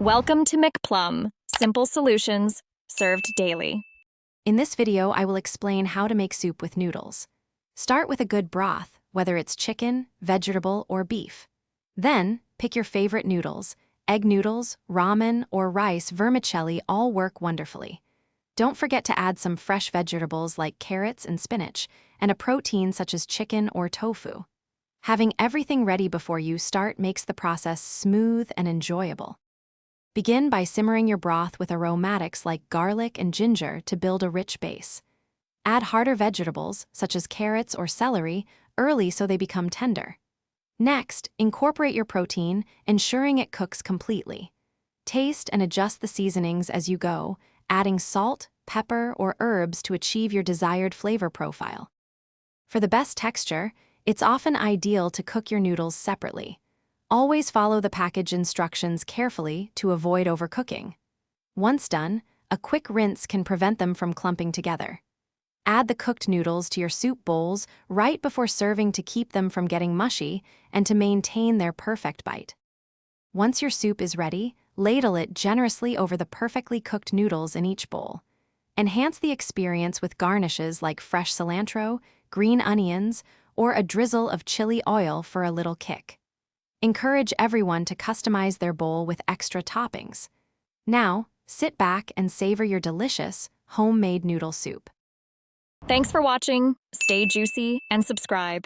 Welcome to McPlum, simple solutions served daily. In this video, I will explain how to make soup with noodles. Start with a good broth, whether it's chicken, vegetable, or beef. Then, pick your favorite noodles. Egg noodles, ramen, or rice vermicelli all work wonderfully. Don't forget to add some fresh vegetables like carrots and spinach, and a protein such as chicken or tofu. Having everything ready before you start makes the process smooth and enjoyable. Begin by simmering your broth with aromatics like garlic and ginger to build a rich base. Add harder vegetables, such as carrots or celery, early so they become tender. Next, incorporate your protein, ensuring it cooks completely. Taste and adjust the seasonings as you go, adding salt, pepper, or herbs to achieve your desired flavor profile. For the best texture, it's often ideal to cook your noodles separately. Always follow the package instructions carefully to avoid overcooking. Once done, a quick rinse can prevent them from clumping together. Add the cooked noodles to your soup bowls right before serving to keep them from getting mushy and to maintain their perfect bite. Once your soup is ready, ladle it generously over the perfectly cooked noodles in each bowl. Enhance the experience with garnishes like fresh cilantro, green onions, or a drizzle of chili oil for a little kick. Encourage everyone to customize their bowl with extra toppings. Now, sit back and savor your delicious, homemade noodle soup. Thanks for watching. Stay juicy and subscribe.